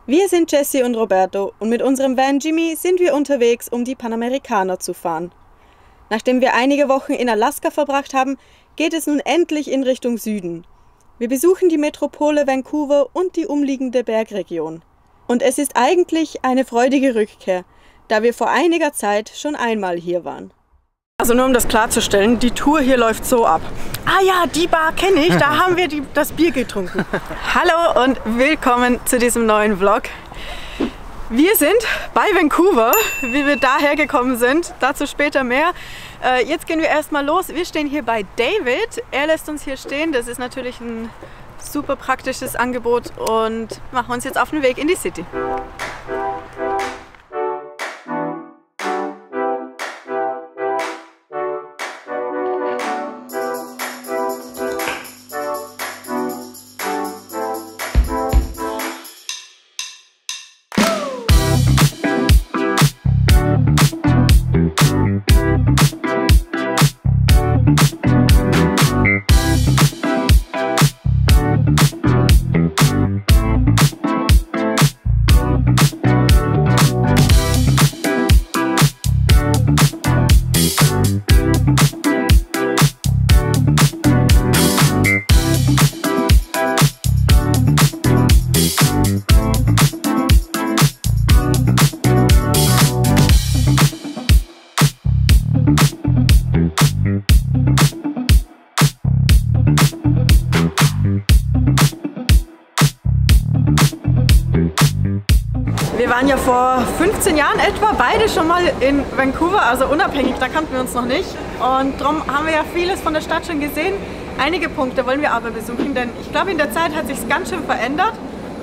Wir sind Jessie und Roberto und mit unserem Van Jimmy sind wir unterwegs, um die Panamericana zu fahren. Nachdem wir einige Wochen in Alaska verbracht haben, geht es nun endlich in Richtung Süden. Wir besuchen die Metropole Vancouver und die umliegende Bergregion. Und es ist eigentlich eine freudige Rückkehr, da wir vor einiger Zeit schon einmal hier waren. Also nur um das klarzustellen, die Tour hier läuft so ab. Ah ja, die Bar kenne ich, da haben wir das Bier getrunken. Hallo und willkommen zu diesem neuen Vlog. Wir sind bei Vancouver, wie wir daher gekommen sind, dazu später mehr. Jetzt gehen wir erstmal los. Wir stehen hier bei David, er lässt uns hier stehen, das ist natürlich ein super praktisches Angebot und machen uns jetzt auf den Weg in die City. Wir waren ja vor 15 Jahren etwa beide schon mal in Vancouver, also unabhängig, da kannten wir uns noch nicht. Und darum haben wir ja vieles von der Stadt schon gesehen. Einige Punkte wollen wir aber besuchen, denn ich glaube, in der Zeit hat sich ganz schön verändert.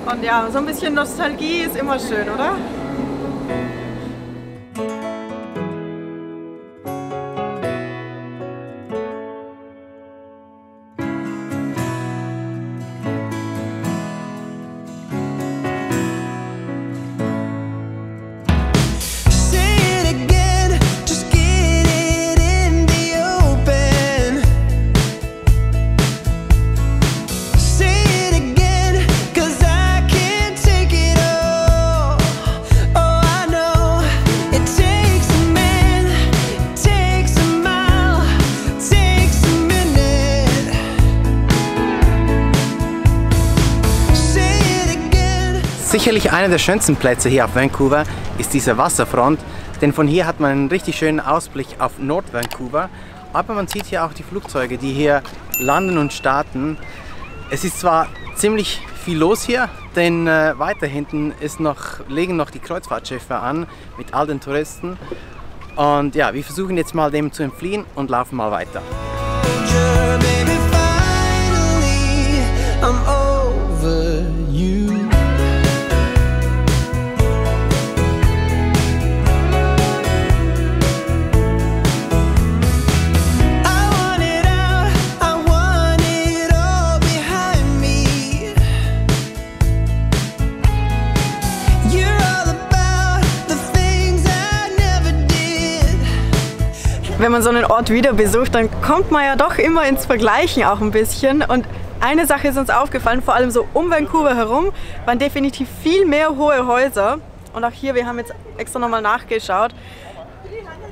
Und ja, so ein bisschen Nostalgie ist immer schön, oder? Sicherlich einer der schönsten Plätze hier auf Vancouver ist dieser Wasserfront, denn von hier hat man einen richtig schönen Ausblick auf Nord-Vancouver, aber man sieht hier auch die Flugzeuge, die hier landen und starten. Es ist zwar ziemlich viel los hier, denn weiter hinten legen noch die Kreuzfahrtschiffe an mit all den Touristen und ja, wir versuchen jetzt mal dem zu entfliehen und laufen mal weiter. Wenn man so einen Ort wieder besucht, dann kommt man ja doch immer ins Vergleichen auch ein bisschen. Und eine Sache ist uns aufgefallen, vor allem so um Vancouver herum, waren definitiv viel mehr hohe Häuser. Und auch hier, wir haben jetzt extra nochmal nachgeschaut.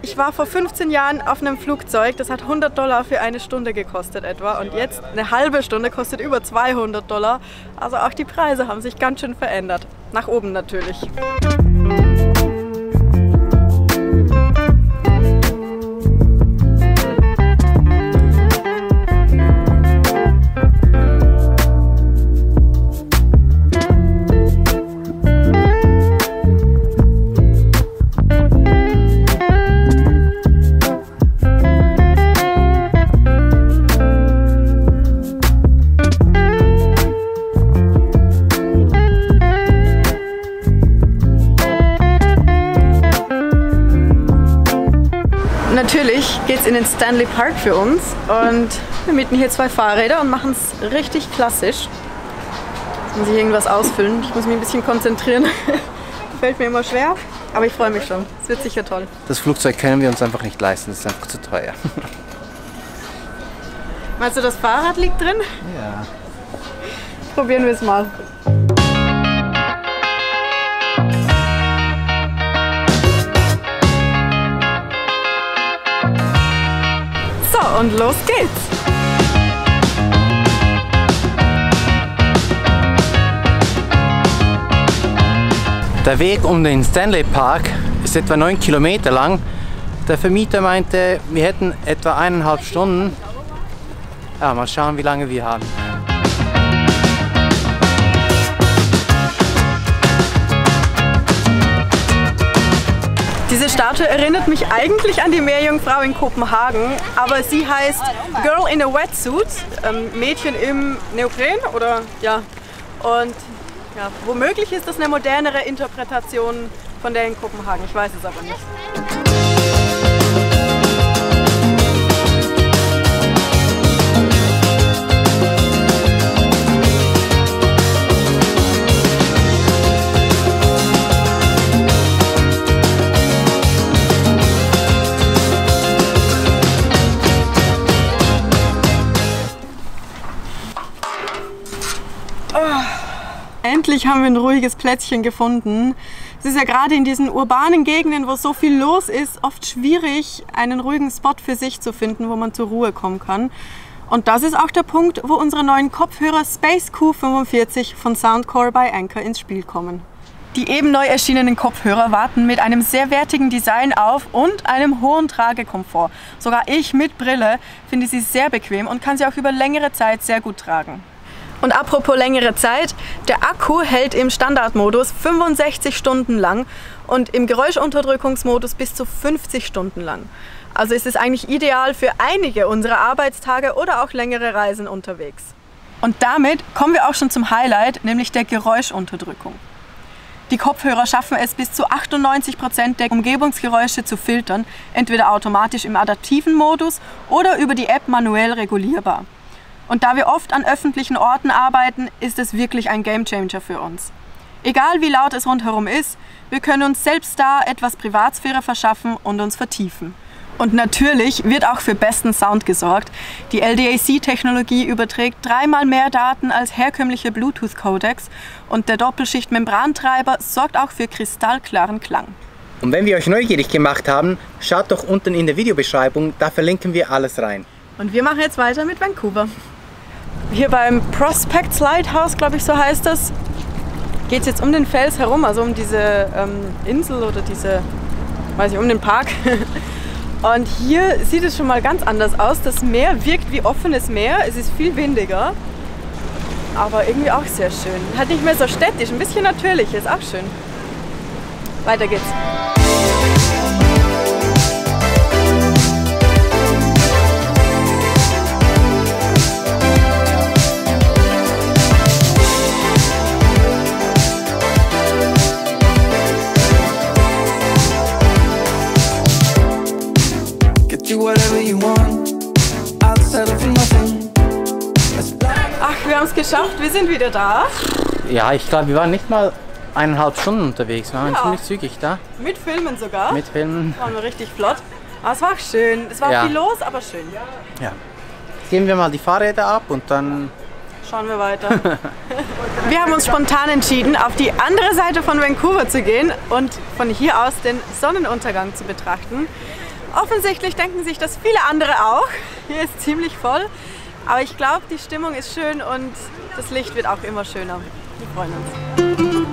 Ich war vor 15 Jahren auf einem Flugzeug, das hat $100 für eine Stunde gekostet etwa. Und jetzt eine halbe Stunde kostet über $200. Also auch die Preise haben sich ganz schön verändert. Nach oben natürlich. Natürlich geht es in den Stanley Park für uns und wir mieten hier 2 Fahrräder und machen es richtig klassisch. Jetzt muss ich irgendwas ausfüllen, ich muss mich ein bisschen konzentrieren. Fällt mir immer schwer, aber ich freue mich schon. Es wird sicher toll. Das Flugzeug können wir uns einfach nicht leisten, das ist einfach zu teuer. Meinst du, das Fahrrad liegt drin? Ja. Probieren wir es mal. und los geht's! Der Weg um den Stanley Park ist etwa 9 Kilometer lang. Der Vermieter meinte, wir hätten etwa 1,5 Stunden. Ja, mal schauen, wie lange wir haben. Diese Statue erinnert mich eigentlich an die Meerjungfrau in Kopenhagen, aber sie heißt Girl in a Wetsuit, Mädchen im Neopren oder ja. Und ja, womöglich ist das eine modernere Interpretation von der in Kopenhagen, ich weiß es aber nicht. Endlich haben wir ein ruhiges Plätzchen gefunden. Es ist ja gerade in diesen urbanen Gegenden, wo so viel los ist, oft schwierig, einen ruhigen Spot für sich zu finden, wo man zur Ruhe kommen kann. Und das ist auch der Punkt, wo unsere neuen Kopfhörer Space Q45 von Soundcore bei Anker ins Spiel kommen. Die eben neu erschienenen Kopfhörer warten mit einem sehr wertigen Design auf und einem hohen Tragekomfort. Sogar ich mit Brille finde sie sehr bequem und kann sie auch über längere Zeit sehr gut tragen. Und apropos längere Zeit, der Akku hält im Standardmodus 65 Stunden lang und im Geräuschunterdrückungsmodus bis zu 50 Stunden lang. Also ist es eigentlich ideal für einige unserer Arbeitstage oder auch längere Reisen unterwegs. Und damit kommen wir auch schon zum Highlight, nämlich der Geräuschunterdrückung. Die Kopfhörer schaffen es, bis zu 98% der Umgebungsgeräusche zu filtern, entweder automatisch im adaptiven Modus oder über die App manuell regulierbar. Und da wir oft an öffentlichen Orten arbeiten, ist es wirklich ein Gamechanger für uns. Egal wie laut es rundherum ist, wir können uns selbst da etwas Privatsphäre verschaffen und uns vertiefen. Und natürlich wird auch für besten Sound gesorgt. Die LDAC-Technologie überträgt 3-mal mehr Daten als herkömmliche Bluetooth-Codecs und der Doppelschicht-Membrantreiber sorgt auch für kristallklaren Klang. Und wenn wir euch neugierig gemacht haben, schaut doch unten in der Videobeschreibung, da verlinken wir alles rein. Und wir machen jetzt weiter mit Vancouver. Hier beim Prospects Lighthouse, glaube ich, so heißt das, geht es jetzt um den Fels herum, also um diese Insel oder um den Park. Und hier sieht es schon mal ganz anders aus. Das Meer wirkt wie offenes Meer, es ist viel windiger, aber irgendwie auch sehr schön. Halt nicht mehr so städtisch, ein bisschen natürlich, ist auch schön. Weiter geht's. Ach, wir haben es geschafft, wir sind wieder da. Ja, ich glaube, wir waren nicht mal 1,5 Stunden unterwegs, wir waren ziemlich zügig da. Mit Filmen sogar. Mit Filmen. Waren wir richtig flott. Aber es war auch schön. Es war viel los, aber schön. Ja. Jetzt geben wir mal die Fahrräder ab und dann schauen wir weiter. Wir haben uns spontan entschieden, auf die andere Seite von Vancouver zu gehen und von hier aus den Sonnenuntergang zu betrachten. Offensichtlich denken sich das viele andere auch. Hier ist ziemlich voll. Aber ich glaube, die Stimmung ist schön und das Licht wird auch immer schöner. Wir freuen uns.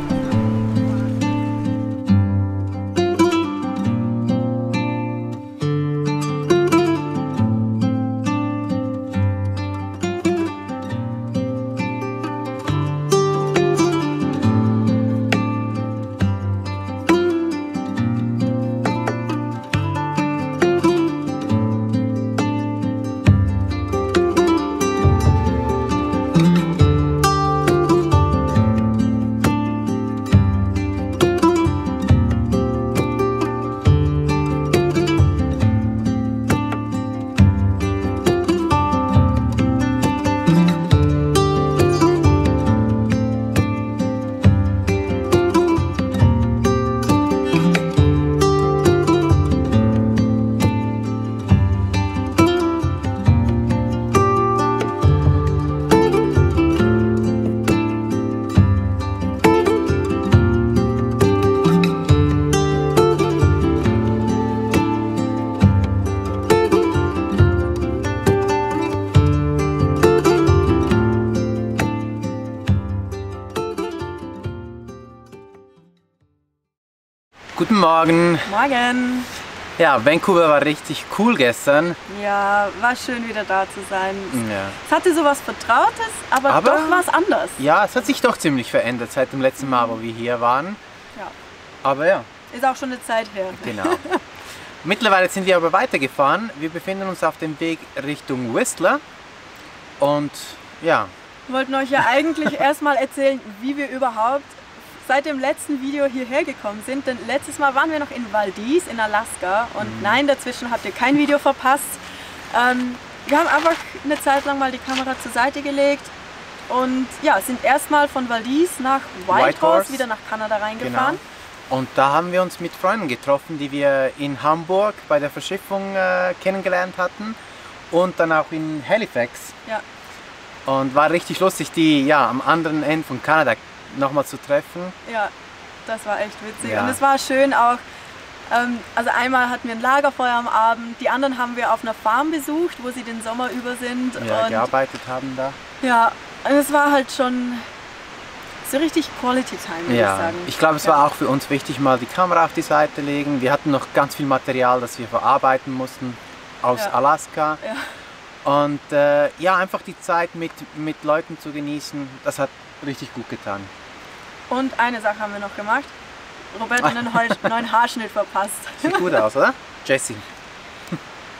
Guten Morgen. Morgen. Ja, Vancouver war richtig cool gestern. Ja, war schön wieder da zu sein. Ja. Es hatte sowas Vertrautes, aber doch was anders. Ja, es hat sich doch ziemlich verändert seit dem letzten Mal, wo wir hier waren. Ja. Aber ja. Ist auch schon eine Zeit her. Genau. Mittlerweile sind wir aber weitergefahren. Wir befinden uns auf dem Weg Richtung Whistler. Und ja. Wir wollten euch ja eigentlich erstmal erzählen, wie wir überhaupt seit dem letzten Video hierher gekommen sind. Denn letztes Mal waren wir noch in Valdez in Alaska und nein, dazwischen habt ihr kein Video verpasst. Wir haben einfach eine Zeit lang mal die Kamera zur Seite gelegt und ja, sind erstmal von Valdez nach Whitehorse wieder nach Kanada reingefahren. Genau. Und da haben wir uns mit Freunden getroffen, die wir in Hamburg bei der Verschiffung kennengelernt hatten und dann auch in Halifax. Ja. Und war richtig lustig, die ja am anderen Ende von Kanada nochmal zu treffen. Ja, das war echt witzig. Ja. Und es war schön auch, also einmal hatten wir ein Lagerfeuer am Abend, die anderen haben wir auf einer Farm besucht, wo sie den Sommer über sind. Ja, und gearbeitet haben da. ja, und es war halt schon so richtig Quality Time, würde ich sagen. Ich glaube, es war auch für uns wichtig, mal die Kamera auf die Seite legen. Wir hatten noch ganz viel Material, das wir verarbeiten mussten aus Alaska. Ja. Und ja, einfach die Zeit mit Leuten zu genießen, das hat richtig gut getan. Und eine Sache haben wir noch gemacht. Robert hat einen neuen Haarschnitt verpasst. Sieht gut aus, oder? Jessie.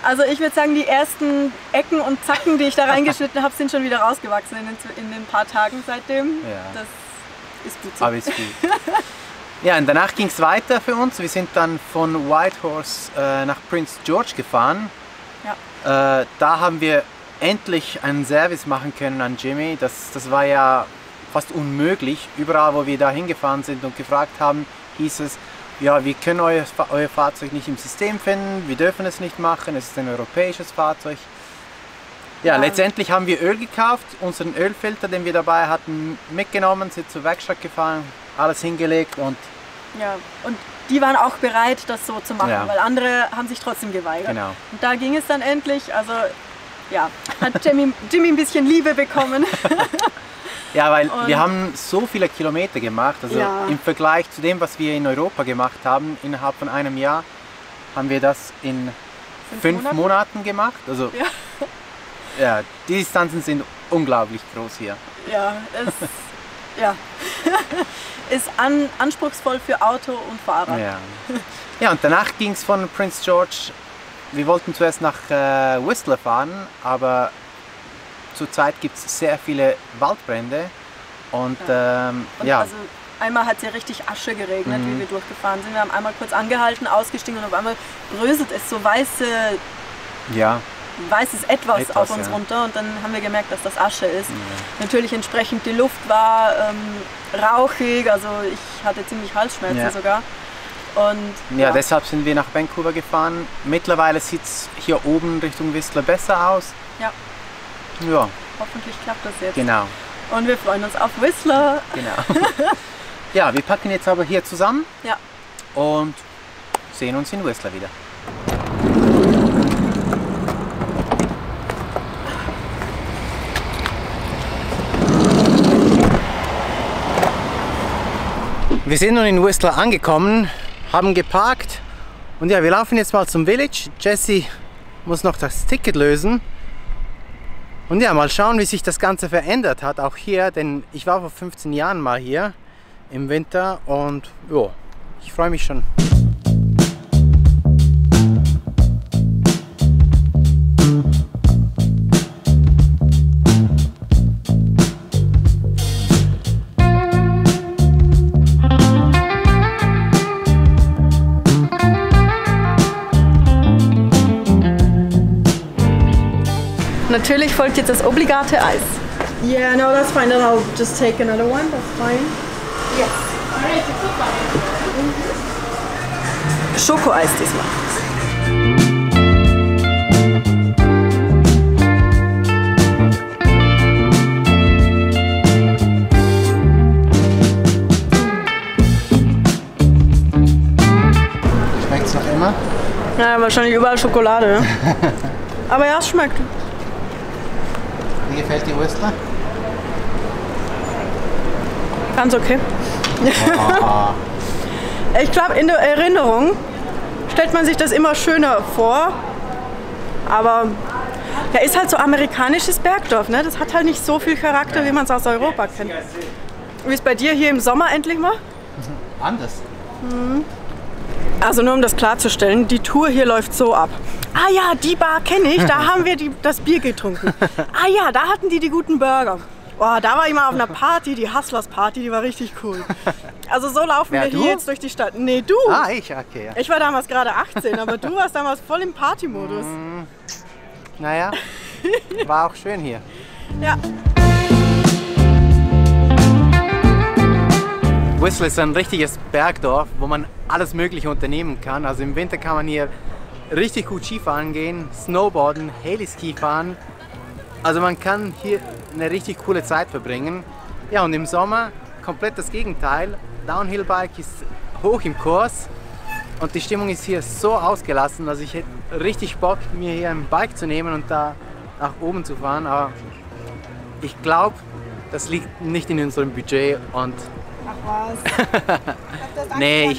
Also ich würde sagen, die ersten Ecken und Zacken, die ich da reingeschnitten habe, sind schon wieder rausgewachsen in den paar Tagen seitdem. Ja. Das ist gut so. Aber ist gut. Ja, und danach ging es weiter für uns. Wir sind dann von Whitehorse nach Prince George gefahren. Ja. Da haben wir endlich einen Service machen können an Jimmy. Das war ja fast unmöglich. Überall, wo wir da hingefahren sind und gefragt haben, hieß es, ja, wir können euer Fahrzeug nicht im System finden, wir dürfen es nicht machen, es ist ein europäisches Fahrzeug. Ja, letztendlich haben wir Öl gekauft, unseren Ölfilter, den wir dabei hatten, mitgenommen, sind zur Werkstatt gefahren, alles hingelegt und... Ja, und die waren auch bereit, das so zu machen, weil andere haben sich trotzdem geweigert. Genau. Und da ging es dann endlich, also ja, hat Jimmy ein bisschen Liebe bekommen. Ja, weil wir haben so viele Kilometer gemacht, also im Vergleich zu dem, was wir in Europa gemacht haben, innerhalb von einem Jahr, haben wir das in 5 Monaten gemacht. Also ja, die Distanzen sind unglaublich groß hier. Ja, ist anspruchsvoll für Auto und Fahrer. Ja, ja, und danach ging es von Prince George, wir wollten zuerst nach Whistler fahren, aber zurzeit gibt es sehr viele Waldbrände und ja. Also einmal hat es ja richtig Asche geregnet, wie wir durchgefahren sind. Wir haben einmal kurz angehalten, ausgestiegen und auf einmal bröselt es so weißes Etwas auf uns runter und dann haben wir gemerkt, dass das Asche ist. Ja. Natürlich entsprechend die Luft war rauchig, also ich hatte ziemlich Halsschmerzen sogar. Und, ja, deshalb sind wir nach Vancouver gefahren. Mittlerweile sieht es hier oben Richtung Whistler besser aus. Ja. Ja. Hoffentlich klappt das jetzt. Genau. Und wir freuen uns auf Whistler. Genau. Ja, wir packen jetzt aber hier zusammen und sehen uns in Whistler wieder. Wir sind nun in Whistler angekommen, haben geparkt und ja, wir laufen jetzt mal zum Village. Jessie muss noch das Ticket lösen. Und ja, mal schauen, wie sich das Ganze verändert hat, auch hier, denn ich war vor 15 Jahren mal hier im Winter und ja, ich freue mich schon. Natürlich folgt jetzt das obligate Eis. Yeah, no, that's fine. Then I'll just take another one. That's fine. Yes. Schokoeis diesmal. Schmeckt's noch immer? Ja, wahrscheinlich überall Schokolade. Aber ja, es schmeckt. Wie gefällt dir Whistler? Ganz okay. Ich glaube, in der Erinnerung stellt man sich das immer schöner vor. Aber ja, ist halt so amerikanisches Bergdorf, ne? Das hat halt nicht so viel Charakter, wie man es aus Europa kennt. Wie ist bei dir hier im Sommer endlich mal? Anders. Also nur um das klarzustellen, die Tour hier läuft so ab. Ah ja, die Bar kenne ich, da haben wir das Bier getrunken. Ah ja, da hatten die guten Burger. Oh, da war ich mal auf einer Party, die Hustlers Party, die war richtig cool. Also so laufen wir hier jetzt durch die Stadt. Nee, du. Ah, ich, okay. Ja. Ich war damals gerade 18, aber du warst damals voll im Partymodus. Naja, war auch schön hier. Ja. Whistler ist ein richtiges Bergdorf, wo man alles Mögliche unternehmen kann. Also im Winter kann man hier richtig gut Skifahren gehen, Snowboarden, Heli-Ski fahren. Also man kann hier eine richtig coole Zeit verbringen. Ja, und im Sommer komplett das Gegenteil. Downhill-Bike ist hoch im Kurs und die Stimmung ist hier so ausgelassen, dass ich hätte richtig Bock, mir hier ein Bike zu nehmen und da nach oben zu fahren. Aber ich glaube, das liegt nicht in unserem Budget und Ach was. nee,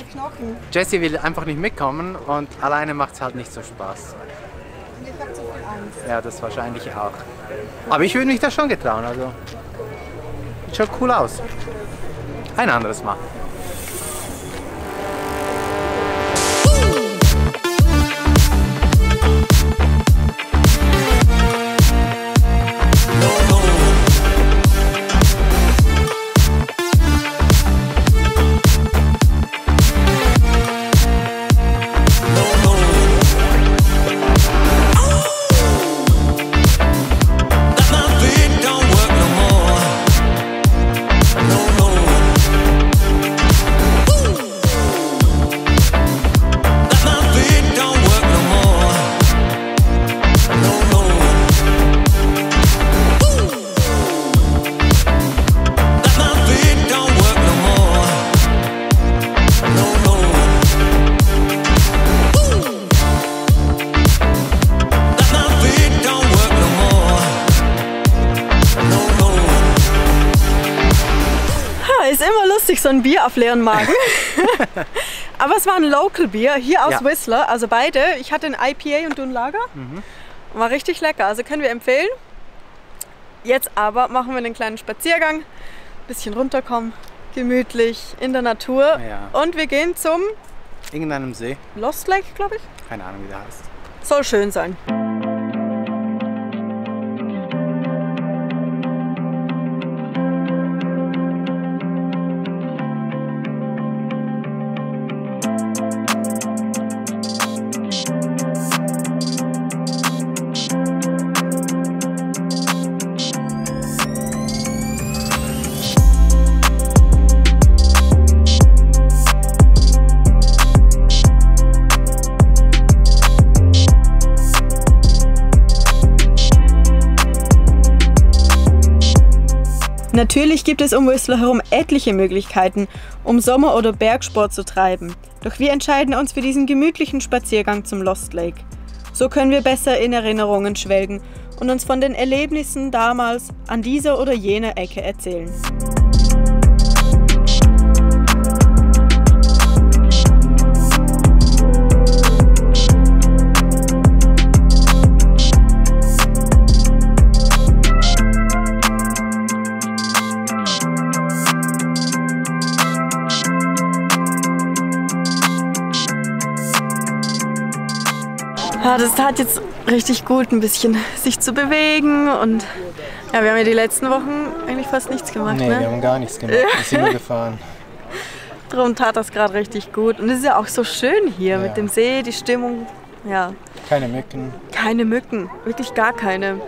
Jessie will einfach nicht mitkommen und alleine macht es halt nicht so Spaß. Ich habe zu viel Angst. Ja, das wahrscheinlich auch. Aber ich würde mich das schon getrauen, also sieht schon cool aus. Ein anderes Mal. Ist immer lustig, so ein Bier auf leeren Magen. Aber es war ein Local Bier hier aus Whistler, also beide. Ich hatte ein IPA und du ein Lager. War richtig lecker, also können wir empfehlen. Jetzt aber machen wir einen kleinen Spaziergang, bisschen runterkommen, gemütlich in der Natur. Und wir gehen zum irgendeinem See. Lost Lake, glaube ich. Keine Ahnung, wie der heißt. Soll schön sein. Natürlich gibt es um Whistler herum etliche Möglichkeiten, um Sommer- oder Bergsport zu treiben. Doch wir entscheiden uns für diesen gemütlichen Spaziergang zum Lost Lake. So können wir besser in Erinnerungen schwelgen und uns von den Erlebnissen damals an dieser oder jener Ecke erzählen. Ja, das tat jetzt richtig gut, ein bisschen sich zu bewegen und ja, wir haben ja die letzten Wochen eigentlich fast nichts gemacht. Nee, ne? wir haben gar nichts gemacht, wir sind nur gefahren. Darum tat das gerade richtig gut und es ist ja auch so schön hier mit dem See, die Stimmung, ja. Keine Mücken. Keine Mücken, wirklich gar keine.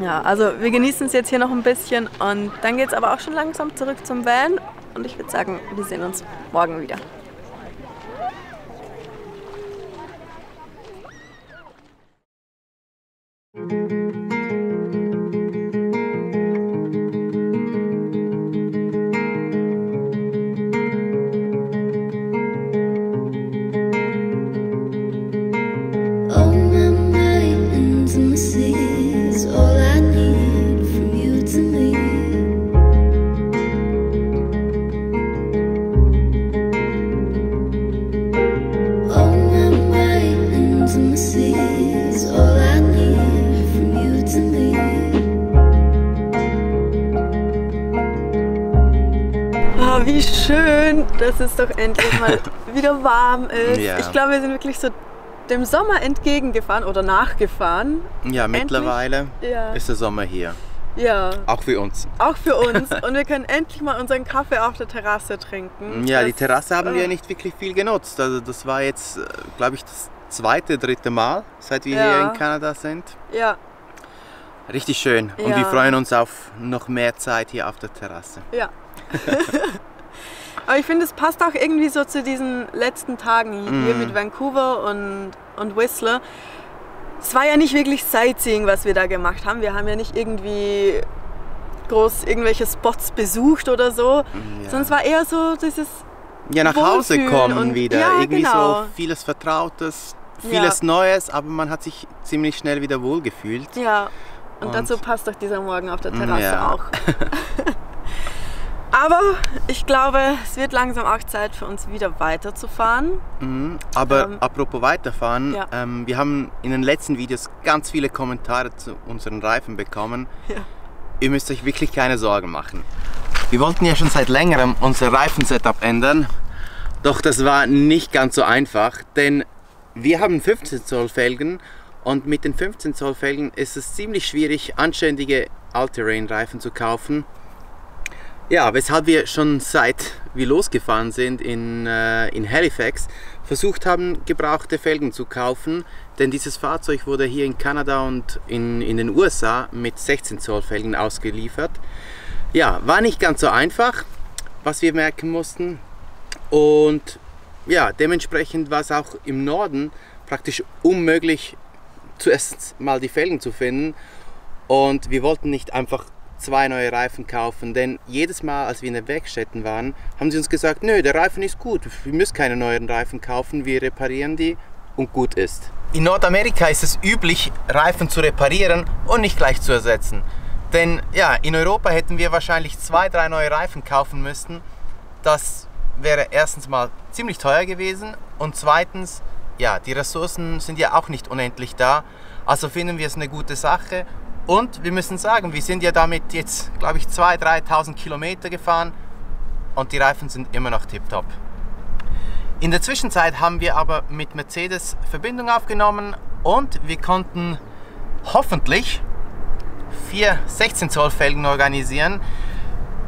Ja, also wir genießen es jetzt hier noch ein bisschen und dann geht es aber auch schon langsam zurück zum Van und ich würde sagen, wir sehen uns morgen wieder. schön, dass es doch endlich mal wieder warm ist. Ja. Ich glaube, wir sind wirklich so dem Sommer entgegengefahren oder nachgefahren. Ja, mittlerweile Ja. ist der Sommer hier. Ja, Auch für uns. auch für uns. Und wir können endlich mal unseren Kaffee auf der Terrasse trinken. Ja, die Das- Terrasse haben wir nicht wirklich viel genutzt. Also das war jetzt, glaube ich, das dritte Mal, seit wir Ja. hier in Kanada sind. Ja, Richtig schön. Und Ja. wir freuen uns auf noch mehr Zeit hier auf der Terrasse. ja. Aber ich finde, es passt auch irgendwie so zu diesen letzten Tagen hier mit Vancouver und Whistler. Es war ja nicht wirklich Sightseeing, was wir da gemacht haben. Wir haben ja nicht irgendwie groß irgendwelche Spots besucht oder so, Ja. sondern es war eher so dieses Ja, nach Hause Wohlfühlen kommen und- wieder. ja, Irgendwie genau. so vieles Vertrautes, Ja. vieles Neues, aber man hat sich ziemlich schnell wieder wohlgefühlt. Ja, und Und- dazu passt doch dieser Morgen auf der Terrasse Ja. auch. Aber ich glaube, es wird langsam auch Zeit für uns wieder weiterzufahren. Mhm. Aber Ähm, apropos weiterfahren, ja. wir haben in den letzten Videos ganz viele Kommentare zu unseren Reifen bekommen. Ja. Ihr müsst euch wirklich keine Sorgen machen. Wir wollten ja schon seit längerem unser Reifensetup ändern, doch das war nicht ganz so einfach, denn wir haben 15 Zoll Felgen und mit den 15 Zoll Felgen ist es ziemlich schwierig, anständige All-Terrain-Reifen zu kaufen. Ja, weshalb wir schon seit wir losgefahren sind in Halifax versucht haben, gebrauchte Felgen zu kaufen, denn dieses Fahrzeug wurde hier in Kanada und in den USA mit 16 Zoll Felgen ausgeliefert. Ja, war nicht ganz so einfach, was wir merken mussten, und ja, dementsprechend war es auch im Norden praktisch unmöglich, zuerst mal die Felgen zu finden, und wir wollten nicht einfach 2 neue Reifen kaufen, denn jedes Mal, als wir in den Werkstätten waren, haben sie uns gesagt, nö, der Reifen ist gut, wir müssen keine neuen Reifen kaufen, wir reparieren die und gut ist. In Nordamerika ist es üblich, Reifen zu reparieren und nicht gleich zu ersetzen. Denn ja, in Europa hätten wir wahrscheinlich 2, 3 neue Reifen kaufen müssen. Das wäre erstens mal ziemlich teuer gewesen und zweitens, ja, die Ressourcen sind ja auch nicht unendlich da. Also finden wir es eine gute Sache. Und wir müssen sagen, wir sind ja damit jetzt, glaube ich, 2.000, 3.000 Kilometer gefahren und die Reifen sind immer noch tipptopp. In der Zwischenzeit haben wir aber mit Mercedes Verbindung aufgenommen und wir konnten hoffentlich 4 16 Zoll Felgen organisieren.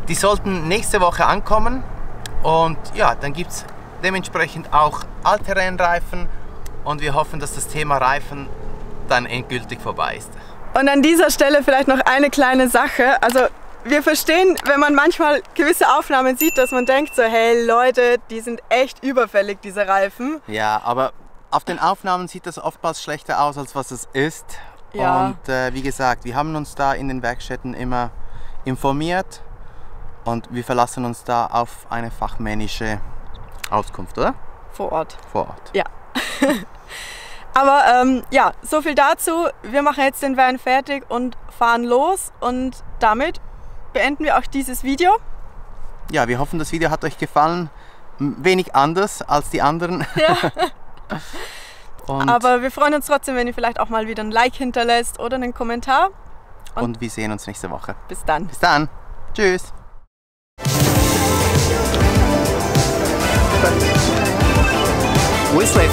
Die sollten nächste Woche ankommen und ja, dann gibt es dementsprechend auch All-Terrain-Reifen und wir hoffen, dass das Thema Reifen dann endgültig vorbei ist. Und an dieser Stelle vielleicht noch eine kleine Sache. Also wir verstehen, wenn man manchmal gewisse Aufnahmen sieht, dass man denkt so, hey Leute, die sind echt überfällig, diese Reifen. Ja, aber auf den Aufnahmen sieht das oftmals schlechter aus, als was es ist. Ja. Und wie gesagt, wir haben uns da in den Werkstätten immer informiert und wir verlassen uns da auf eine fachmännische Auskunft, oder? Vor Ort. Vor Ort. Ja. Aber ja, so viel dazu. Wir machen jetzt den Van fertig und fahren los. Und damit beenden wir auch dieses Video. Ja, wir hoffen, das Video hat euch gefallen. Wenig anders als die anderen. Ja. Und, Aber wir freuen uns trotzdem, wenn ihr vielleicht auch mal wieder ein Like hinterlässt oder einen Kommentar. und wir sehen uns nächste Woche. Bis dann. Bis dann. Tschüss. Whistler,